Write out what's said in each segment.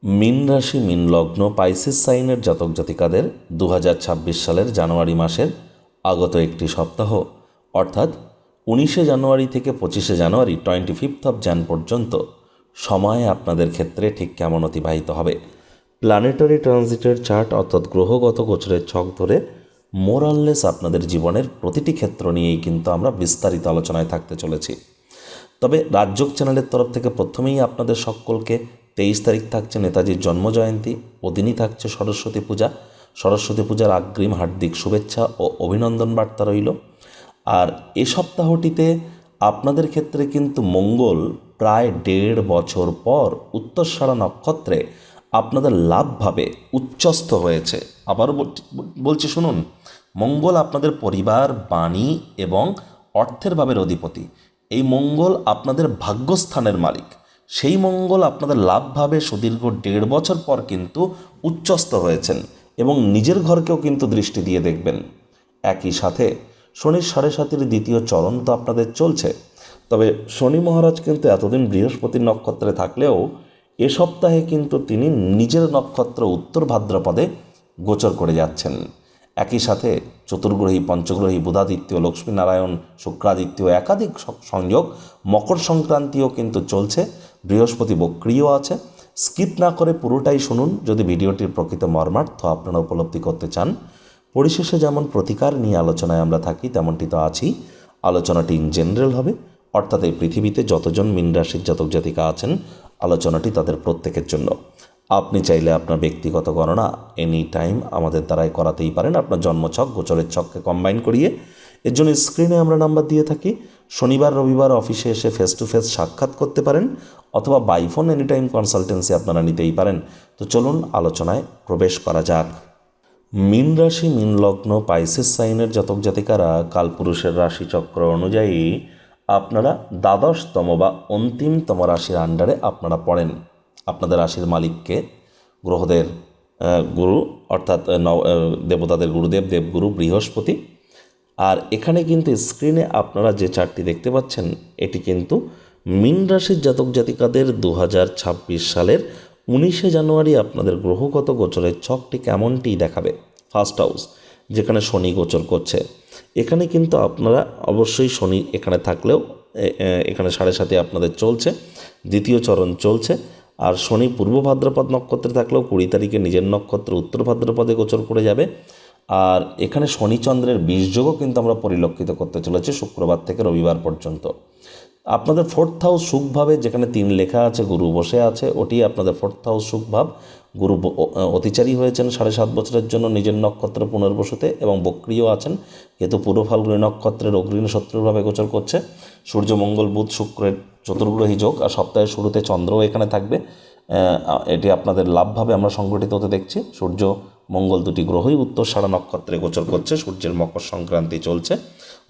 মীন রাশি মীন লগ্ন পাইসিস সাইনের জাতক জাতিকাদের 2026 সালের জানুয়ারি মাসের আগত একটি সপ্তাহ অর্থাৎ 19শে জানুয়ারি থেকে 25শে জানুয়ারি 25th অফ jan পর্যন্ত সময় আপনাদের ক্ষেত্রে ঠিক কেমন অতিবাহিত হবে। প্ল্যানেটারি ট্রানজিটের চার্ট অর্থাৎ গ্রহগত গোচরের ছক ধরে মোরাললেস আপনাদের জীবনের প্রতিটি ক্ষেত্র নিয়েই কিন্তু আমরা বিস্তারিত আলোচনায় থাকতে চলেছি। তবে রাজযোগ চ্যানেলের তরফ থেকে প্রথমেই আপনাদের সকলকে 23 তারিখ থাকছে নেতাজির জন্মজয়ন্তী, ওদিনই থাকছে সরস্বতী পূজা। সরস্বতী পূজার অগ্রিম হার্দিক শুভেচ্ছা ও অভিনন্দন বার্তা রইল। আর এ সপ্তাহটিতে আপনাদের ক্ষেত্রে কিন্তু মঙ্গল প্রায় 1.5 বছর পর উত্তরসারা নক্ষত্রে আপনাদের লাভভাবে উচ্চস্থ হয়েছে। আবারও বলছি শুনুন, মঙ্গল আপনাদের পরিবার, বাণী এবং অর্থের ভাবের অধিপতি। এই মঙ্গল আপনাদের ভাগ্যস্থানের মালিক। সেই মঙ্গল আপনাদের লাভভাবে সুদীর্ঘ 1.5 বছর পর কিন্তু উচ্চস্থ হয়েছেন এবং নিজের ঘরকেও কিন্তু দৃষ্টি দিয়ে দেখবেন। একই সাথে শনির 7.5 দ্বিতীয় চরণ তো আপনাদের চলছে। তবে শনি মহারাজ কিন্তু এতদিন বৃহস্পতির নক্ষত্রে থাকলেও এ সপ্তাহে কিন্তু তিনি নিজের নক্ষত্র উত্তর ভাদ্রপদে গোচর করে যাচ্ছেন। একই সাথে চতুর্গ্রহী, পঞ্চগ্রহী, বুধাদিত্য, লক্ষ্মীনারায়ণ, শুক্রাদিত্য একাধিক সংযোগ, মকর সংক্রান্তিও কিন্তু চলছে। বৃহস্পতি বক্রিয় আছে। স্কিপ না করে পুরোটাই শুনুন যদি ভিডিওটির প্রকৃত মর্মার্থ আপনারা উপলব্ধি করতে চান। পরিশেষে যেমন প্রতিকার নিয়ে আলোচনায় আমরা থাকি তেমনটি তো আছি। আলোচনাটি ইন জেনারেল হবে, অর্থাৎ এই পৃথিবীতে যতজন মীন রাশির জাতক জাতিকা আছেন আলোচনাটি তাদের প্রত্যেকের জন্য। আপনি চাইলে আপনার ব্যক্তিগত গণনা এনি টাইম আমাদের দ্বারাই করাতেই পারেন, আপনার জন্মছক গোচরের ছককে কম্বাইন করিয়ে। এর জন্য স্ক্রিনে আমরা নাম্বার দিয়ে থাকি। শনিবার রবিবার অফিসে এসে ফেস টু ফেস সাক্ষাৎ করতে পারেন অথবা by phone any time consultancy আপনারা নিতেই পারেন। তো চলুন আলোচনায় প্রবেশ করা যাক। মীন রাশি মীন লগ্ন পাইসিস সাইনের জাতক জাতিকারা কালপুরুষের রাশিচক্র অনুযায়ী আপনারা দ্বাদশতম বা অন্তিমতম রাশির আন্ডারে আপনারা পড়েন। আপনাদের রাশির মালিককে গ্রহদের গুরু অর্থাৎ দেবতাদের গুরুদেব দেবগুরু বৃহস্পতি। আর এখানে কিন্তু স্ক্রিনে আপনারা যে চার্টটি দেখতে পাচ্ছেন এটি কিন্তু মীন রাশির জাতক জাতিকাদের 2026 সালের 19শে জানুয়ারি আপনাদের গ্রহগত গোচরের ছকটি কেমনটি দেখাবে। ফার্স্ট হাউস যেখানে শনি গোচর করছে, এখানে কিন্তু আপনারা অবশ্যই শনি এখানে থাকলেও এখানে 7.5 আপনাদের চলছে, দ্বিতীয় চরণ চলছে। আর শনি পূর্ব ভাদ্রপদ নক্ষত্রে থাকলেও 20 তারিখে নিজের নক্ষত্র উত্তর ভাদ্রপদে গোচর করে যাবে। আর এখানে শনিচন্দ্রের বীজযোগও কিন্তু আমরা পরিলক্ষিত করতে চলেছি শুক্রবার থেকে রবিবার পর্যন্ত। আপনাদের 4th হাউস সুখভাবে, যেখানে 3 লেখা আছে গুরু বসে আছে, ওটি আপনাদের 4th হাউস সুখভাব। গুরু অতিচারী হয়েছেন 7.5 বছরের জন্য নিজের নক্ষত্র পুনর্বসুতে এবং বক্রিয় আছেন। কিন্তু পূর্ব ফাল্গুনী নক্ষত্রের অগ্রণী শত্রুভাবে গোচর করছে। সূর্য মঙ্গল বুধ শুক্রের চতুর্গ্রহী যোগ, আর সপ্তাহের শুরুতে চন্দ্রও এখানে থাকবে। এটি আপনাদের লাভভাবে আমরা সংগঠিত হতে দেখছি। সূর্য মঙ্গল দুটি গ্রহই উত্তরসারা নক্ষত্রে গোচর করছে। সূর্যের মকর সংক্রান্তি চলছে,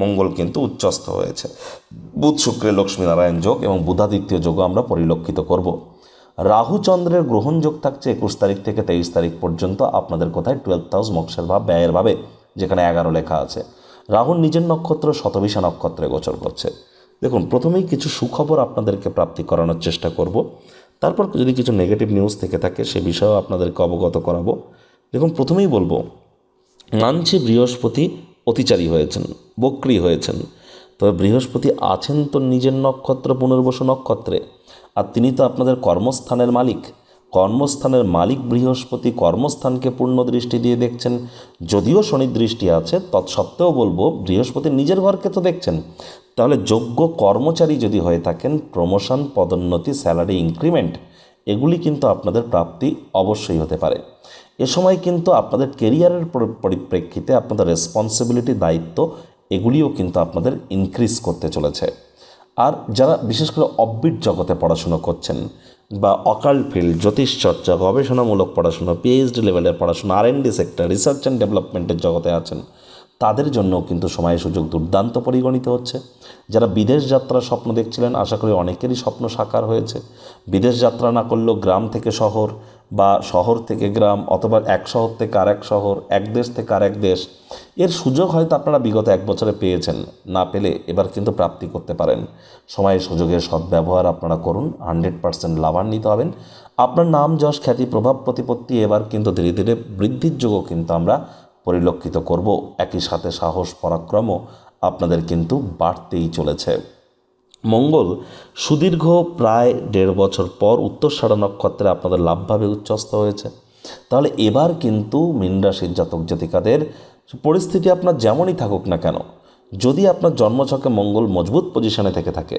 মঙ্গল কিন্তু উচ্চস্থ হয়েছে। বুধ শুক্রের লক্ষ্মীনারায়ণ যোগ এবং বুধাদিত্য যোগও আমরা পরিলক্ষিত করব। রাহু চন্দ্রের গ্রহণ যোগ থাকছে 21 তারিখ থেকে 23 তারিখ পর্যন্ত আপনাদের কোথায় 12th হাউস মোক্ষের ভাব ব্যয়ের ভাবে, যেখানে 11 লেখা আছে। রাহুর নিজের নক্ষত্র শতবিশা নক্ষত্রে গোচর করছে। দেখুন, প্রথমেই কিছু সুখবর আপনাদেরকে প্রাপ্তি করানোর চেষ্টা করব, তারপর যদি কিছু নেগেটিভ নিউজ থেকে থাকে সে বিষয়েও আপনাদেরকে অবগত করাবো। দেখুন, প্রথমেই বলবো মানছি বৃহস্পতি অতিচারী হয়েছেন, বক্রী হয়েছেন। তবে বৃহস্পতি আছেন তো নিজের নক্ষত্র পুনর্বসু নক্ষত্রে, আর তিনি তো আপনাদের কর্মস্থানের মালিক। কর্মস্থানের মালিক বৃহস্পতি কর্মস্থানকে পূর্ণ দৃষ্টি দিয়ে দেখছেন। যদিও শনির দৃষ্টি আছে তৎসত্ত্বেও বলবো বৃহস্পতি নিজের ঘরকে তো দেখছেন। তাহলে যোগ্য কর্মচারী যদি হয়ে থাকেন, প্রমোশন, পদোন্নতি, স্যালারি ইনক্রিমেন্ট এগুলি কিন্তু আপনাদের প্রাপ্তি অবশ্যই হতে পারে। এ সময় কিন্তু আপনাদের কেরিয়ারের পরিপ্রেক্ষিতে আপনাদের রেসপন্সিবিলিটি, দায়িত্ব এগুলিও কিন্তু আপনাদের ইনক্রিজ করতে চলেছে। আর যারা বিশেষ করে অফবিট জগতে পড়াশুনো করছেন বা অকাল্ট ফিল্ড, জ্যোতিষচর্চা, গবেষণামূলক পড়াশুনো, পিএইচডি লেভেলের পড়াশুনো, R&D সেক্টর, রিসার্চ অ্যান্ড ডেভেলপমেন্টের জগতে আছেন, তাদের জন্যও কিন্তু সময় সুযোগ দুর্দান্ত পরিগণিত হচ্ছে। যারা বিদেশ যাত্রার স্বপ্ন দেখছিলেন, আশা করি অনেকেরই স্বপ্ন সাকার হয়েছে। বিদেশ যাত্রা না করলেও গ্রাম থেকে শহর বা শহর থেকে গ্রাম, অথবা এক শহর থেকে আরেক শহর, এক দেশ থেকে আরেক দেশ, এর সুযোগ হয়তো আপনারা বিগত 1 বছরে পেয়েছেন, না পেলে এবার কিন্তু প্রাপ্তি করতে পারেন। সময়ের সুযোগের সদ্ব্যবহার আপনারা করুন, 100% লাভান্বিত হবেন। আপনার নাম, যশ, খ্যাতি, প্রভাব, প্রতিপত্তি এবার কিন্তু ধীরে ধীরে বৃদ্ধির যোগও কিন্তু আমরা পরিলক্ষিত করব। একই সাথে সাহস, পরাক্রমও আপনাদের কিন্তু বাড়তেই চলেছে। মঙ্গল সুদীর্ঘ প্রায় 1.5 বছর পর উত্তরষাঢ়া নক্ষত্রে আপনাদের লাভভাবে উচ্চস্থ হয়েছে। তাহলে এবার কিন্তু মীন রাশির জাতক জাতিকাদের পরিস্থিতি আপনার যেমনই থাকুক না কেন, যদি আপনার জন্মছকে মঙ্গল মজবুত পজিশনে থেকে থাকে,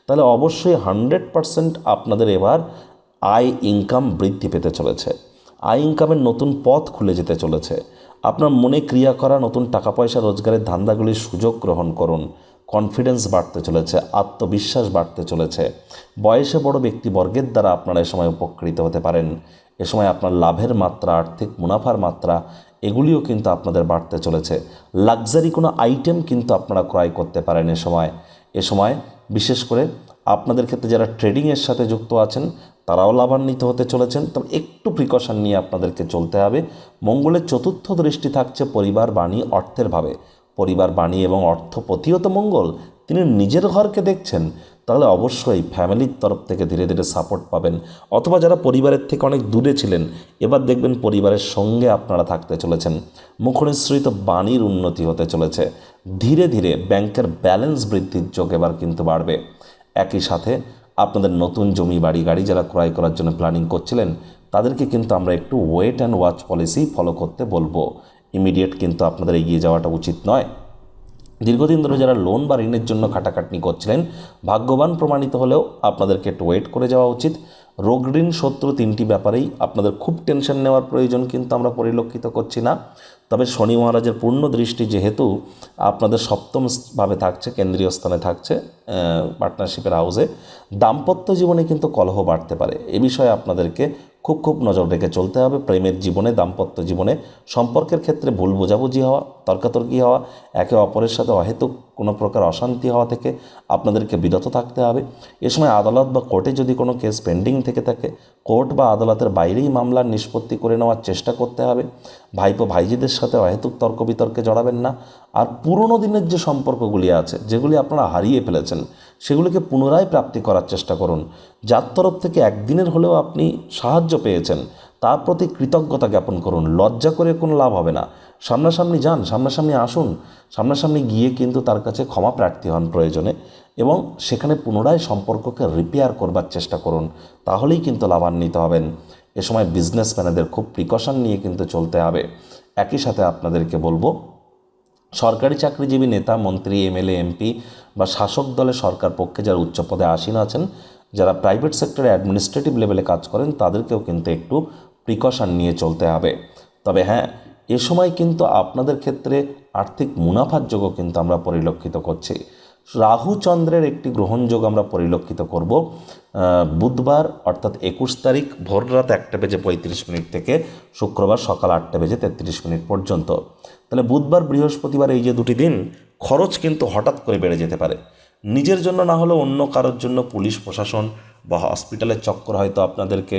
তাহলে অবশ্যই 100% আপনাদের এবার আয় ইনকাম বৃদ্ধি পেতে চলেছে। আয় ইনকামের নতুন পথ খুলে যেতে চলেছে। আপনার মনে ক্রিয়া করা নতুন টাকা পয়সা রোজগারের ধান্দাগুলির সুযোগ গ্রহণ করুন। কনফিডেন্স বাড়তে চলেছে, আত্মবিশ্বাস বাড়তে চলেছে। বয়সে বড় ব্যক্তিবর্গের দ্বারা আপনারা এ সময় উপকৃত হতে পারেন। এ সময় আপনার লাভের মাত্রা, আর্থিক মুনাফার মাত্রা, এগুলিও কিন্তু আপনাদের বাড়তে চলেছে। লাক্সারি কোনো আইটেম কিন্তু আপনারা ক্রয় করতে পারেন এ সময় বিশেষ করে আপনাদের ক্ষেত্রে যারা ট্রেডিংয়ের সাথে যুক্ত আছেন তারাও লাভান্বিত হতে চলেছেন। তবে একটু প্রিকশন নিয়ে আপনাদেরকে চলতে হবে। মঙ্গলের চতুর্থ দৃষ্টি থাকছে পরিবার, বাণী, অর্থের ভাবে। পরিবার, বাণী এবং অর্থপতিও তো মঙ্গল, তিনি নিজের ঘরকে দেখছেন। তাহলে অবশ্যই ফ্যামিলির তরফ থেকে ধীরে ধীরে সাপোর্ট পাবেন। অথবা যারা পরিবারের থেকে অনেক দূরে ছিলেন, এবার দেখবেন পরিবারের সঙ্গে আপনারা থাকতে চলেছেন। মুখনিসৃত বাণীর উন্নতি হতে চলেছে। ধীরে ধীরে ব্যাংকের ব্যালেন্স বৃদ্ধির যোগ এবার কিন্তু বাড়বে। একই সাথে আপনাদের নতুন জমি, বাড়ি, গাড়ি যারা ক্রয় করার জন্য প্ল্যানিং করছিলেন, তাদেরকে কিন্তু আমরা একটু wait and watch policy follow করতে বলবো। ইমিডিয়েট কিন্তু আপনাদের এগিয়ে যাওয়াটা উচিত নয়। দীর্ঘদিন ধরে যারা লোন বা ঋণের জন্য খাটাখাটনি করছিলেন, ভাগ্যবান প্রমাণিত হলেও আপনাদেরকে একটু ওয়েট করে যাওয়া উচিত। রোগ, ঋণ, শত্রু, 3টি ব্যাপারেই আপনাদের খুব টেনশন নেওয়ার প্রয়োজন কিন্তু আমরা পরিলক্ষিত করছি না। তবে শনি মহারাজের পূর্ণ দৃষ্টি যেহেতু আপনাদের সপ্তমভাবে থাকছে, কেন্দ্রীয় স্থানে থাকছে, পার্টনারশিপের হাউসে, দাম্পত্য জীবনে কিন্তু কলহ বাড়তে পারে। এ বিষয়ে আপনাদেরকে খুব নজর রেখে চলতে হবে। প্রেমের জীবনে, দাম্পত্য জীবনে, সম্পর্কের ক্ষেত্রে ভুল বোঝাবুঝি হওয়া, তর্কাতর্কি হওয়া, একে অপরের সাথে অহেতুক কোনো প্রকার অশান্তি হওয়া থেকে আপনাদেরকে বিরত থাকতে হবে। এ সময় আদালত বা কোর্টে যদি কোনো কেস পেন্ডিং থেকে থাকে, কোর্ট বা আদালতের বাইরেই মামলার নিষ্পত্তি করে নেওয়ার চেষ্টা করতে হবে। ভাইপো ভাইজিদের সাথে অহেতুক তর্ক বিতর্কে জড়াবেন না। আর পুরনো দিনের যে সম্পর্কগুলি আছে, যেগুলি আপনারা হারিয়ে ফেলেছেন, সেগুলিকে পুনরায় প্রাপ্তি করার চেষ্টা করুন। যার তরফ থেকে একদিনের হলেও আপনি সাহায্য পেয়েছেন, তার প্রতি কৃতজ্ঞতা জ্ঞাপন করুন। লজ্জা করে কোনো লাভ হবে না। সামনাসামনি যান, সামনাসামনি আসুন, সামনাসামনি গিয়ে কিন্তু তার কাছে ক্ষমা প্রার্থী হন প্রয়োজনে, এবং সেখানে পুনরায় সম্পর্ককে রিপেয়ার করবার চেষ্টা করুন। তাহলেই কিন্তু লাভান্বিত হবেন। এ সময় বিজনেসম্যানেদের খুব প্রিকশন নিয়ে কিন্তু চলতে হবে। একই সাথে আপনাদেরকে বলবো, সরকারি চাকরিজীবী, নেতা, মন্ত্রী, এমএলএ, এমপি বা শাসক দলে সরকার পক্ষে যারা উচ্চ পদে আসীন আছেন, যারা প্রাইভেট সেক্টরে অ্যাডমিনিস্ট্রেটিভ লেভেলে কাজ করেন, তাদেরকেও কিন্তু একটু প্রিকশন নিয়ে চলতে হবে। তবে হ্যাঁ, এ সময় কিন্তু আপনাদের ক্ষেত্রে আর্থিক মুনাফার যোগও কিন্তু আমরা পরিলক্ষিত করছি। রাহু চন্দ্রের একটি গ্রহণযোগ আমরা পরিলক্ষিত করব বুধবার অর্থাৎ 21 তারিখ ভোর রাত 1:35 থেকে শুক্রবার সকাল 8:33 পর্যন্ত। তাহলে বুধবার, বৃহস্পতিবার, এই যে দুটি দিন খরচ কিন্তু হঠাৎ করে বেড়ে যেতে পারে। নিজের জন্য না হলেও অন্য কারোর জন্য পুলিশ প্রশাসন বা হসপিটালের চক্কর হয়তো আপনাদেরকে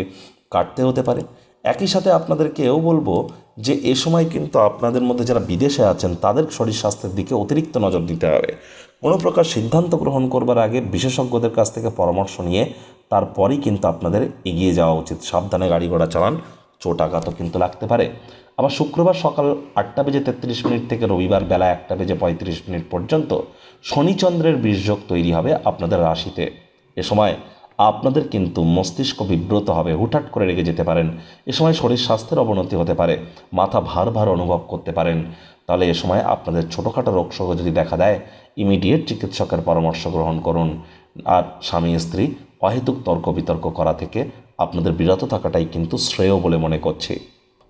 কাটতে হতে পারে। একই সাথে আপনাদেরকে এও বলবো যে এ সময় কিন্তু আপনাদের মধ্যে যারা বিদেশে আছেন, তাদের শরীর স্বাস্থ্যের দিকে অতিরিক্ত নজর দিতে হবে। কোনো প্রকার সিদ্ধান্ত গ্রহণ করবার আগে বিশেষজ্ঞদের কাছ থেকে পরামর্শ নিয়ে তারপরেই কিন্তু আপনাদের এগিয়ে যাওয়া উচিত। সাবধানে গাড়ি ঘোড়া চালান, চোট আঘাতও কিন্তু লাগতে পারে। আবার শুক্রবার সকাল 8:33 থেকে রবিবার বেলা 1:35 পর্যন্ত শনিচন্দ্রের বীর্যযোগ তৈরি হবে আপনাদের রাশিতে। এ সময় আপনাদের কিন্তু মস্তিষ্ক বিব্রত হবে, হুটহাট করে রেগে যেতে পারেন। এ সময় শরীর স্বাস্থ্যের অবনতি হতে পারে, মাথা ভার অনুভব করতে পারেন। তাহলে এ সময় আপনাদের ছোটোখাটো রোগশোক যদি দেখা দেয়, ইমিডিয়েট চিকিৎসকের পরামর্শ গ্রহণ করুন। আর স্বামী স্ত্রী অহেতুক তর্ক বিতর্ক করা থেকে আপনাদের বিরত থাকাটাই কিন্তু শ্রেয় বলে মনে করছি।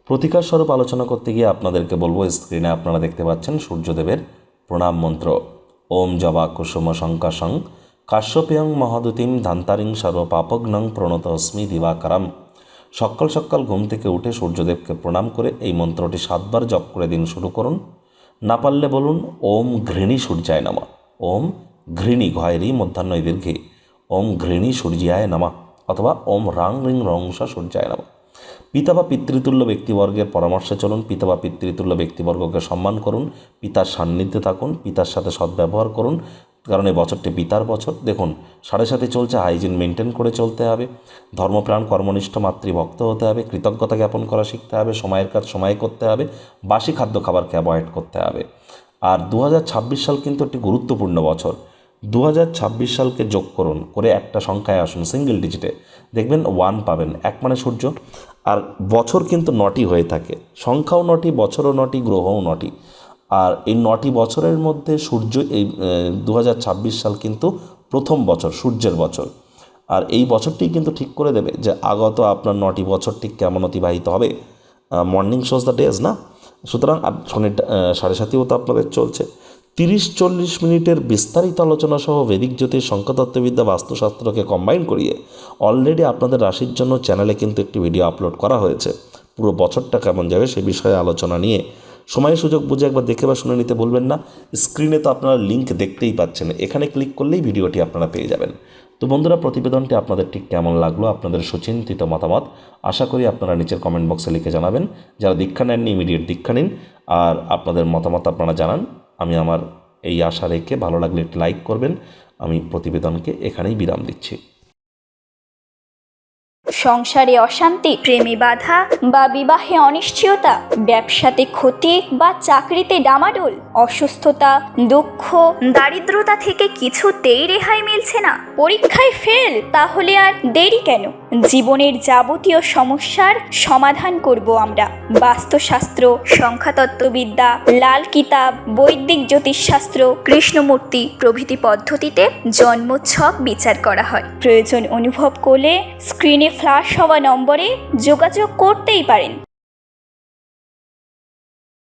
প্রতিকার স্বরূপ আলোচনা করতে গিয়ে আপনাদেরকে বলবো, স্ক্রিনে আপনারা দেখতে পাচ্ছেন সূর্যদেবের প্রণাম মন্ত্র। ওম জবা কুসুম শঙ্কাশং কাশ্যপেয়ং মহাদুতিম ধান্তারিং সর্বপাপগ্নং প্রণতস্মি দিবাকারম। সকাল সকাল ঘুম থেকে উঠে সূর্যদেবকে প্রণাম করে এই মন্ত্রটি 7 বার জপ করে দিন শুরু করুন। না পারলে বলুন ওম ঘৃণী সূর্যায় নমঃ। ওম ঘৃণী ঘয়রি মধ্যাহ্ন দীর্ঘে ওম ঘৃণী সূর্যায় নমঃ, অথবা ওম রাং রিং রংসা সূর্যায় নমঃ। পিতা বা পিতৃতুল্য ব্যক্তিবর্গের পরামর্শে চলুন, পিতা বা পিতৃতুল্য ব্যক্তিবর্গকে সম্মান করুন, পিতার সান্নিধ্যে থাকুন, পিতার সাথে সদ্ব্যবহার করুন, কারণ এই বছরটি পিতার বছর। দেখুন 7.7 চলছে, হাইজিন মেনটেন করে চলতে হবে, ধর্মপ্রাণ কর্মনিষ্ঠ মাতৃভক্ত হতে হবে, কৃতজ্ঞতা জ্ঞাপন করা শিখতে হবে, সময়ের কাজ সময়ে করতে হবে, বাসি খাদ্য খাবারকে অ্যাভয়েড করতে হবে। আর 2026 সাল কিন্তু একটি গুরুত্বপূর্ণ বছর। 2026 সালকে যোগ করুন, করে একটা সংখ্যায় আসুন সিঙ্গেল ডিজিটে, দেখবেন 1 পাবেন। 1 মানে সূর্য, আর বছর কিন্তু 9টি হয়ে থাকে, সংখ্যাও 9টি, বছরও 9টি, গ্রহও 9টি। আর এই 9টি বছরের মধ্যে সূর্য এই 2026 সাল কিন্তু প্রথম বছর, সূর্যের বছর। আর এই বছরটি কিন্তু ঠিক করে দেবে যে আগত আপনার 9টি বছর ঠিক কেমন অতিবাহিত হবে। মর্নিং শোজ দ্য ডেজ না, সুতরাং শনির 7.5ও তো আপনাদের চলছে। 30-40 মিনিটের বিস্তারিত আলোচনা সহ বৈদিক জ্যোতিষ, সংখ্যাতত্ত্ববিদ্যা, বাস্তুশাস্ত্রকে কম্বাইন করিয়ে অলরেডি আপনাদের রাশির জন্য চ্যানেলে কিন্তু একটি ভিডিও আপলোড করা হয়েছে। পুরো বছরটা কেমন যাবে সে বিষয়ে আলোচনা নিয়ে সময় সুযোগ বুঝে একবার দেখে বা শুনে নিতে বলবেন না। স্ক্রিনে তো আপনারা লিঙ্ক দেখতেই পাচ্ছেন, এখানে ক্লিক করলেই ভিডিওটি আপনারা পেয়ে যাবেন। তো বন্ধুরা, প্রতিবেদনটি আপনাদের ঠিক কেমন লাগলো, আপনাদের সুচিন্তিত মতামত আশা করি আপনারা নিচের কমেন্ট বক্সে লিখে জানাবেন। যারা দীক্ষা নেননি ইমিডিয়েট দীক্ষা নিন, আর আপনাদের মতামত আপনারা জানান। আমি আমার এই আশা রেখে ভালো লাগলে একটি লাইক করবেন। আমি প্রতিবেদনকে এখানেই বিরাম দিচ্ছি। সংসারে অশান্তি, প্রেমে বাধা বা বিবাহে অনিশ্চয়তা, ব্যবসাতে ক্ষতি বা চাকরিতে ডামাডোল, অসুস্থতা, দুঃখ, দারিদ্রতা থেকে কিছুতেই রেহাই মিলছে না, পরীক্ষায় ফেল, তাহলে আর দেরি কেন? জীবনের যাবতীয় সমস্যার সমাধান করব আমরা। বাস্তুশাস্ত্র, সংখ্যাতত্ত্ববিদ্যা, লাল কিতাব, বৈদিক জ্যোতিষশাস্ত্র, কৃষ্ণমূর্তি প্রভৃতি পদ্ধতিতে জন্মছক বিচার করা হয়। প্রয়োজন অনুভব করলে স্ক্রিনে ফ্ল্যাশ হওয়া নম্বরে যোগাযোগ করতেই পারেন।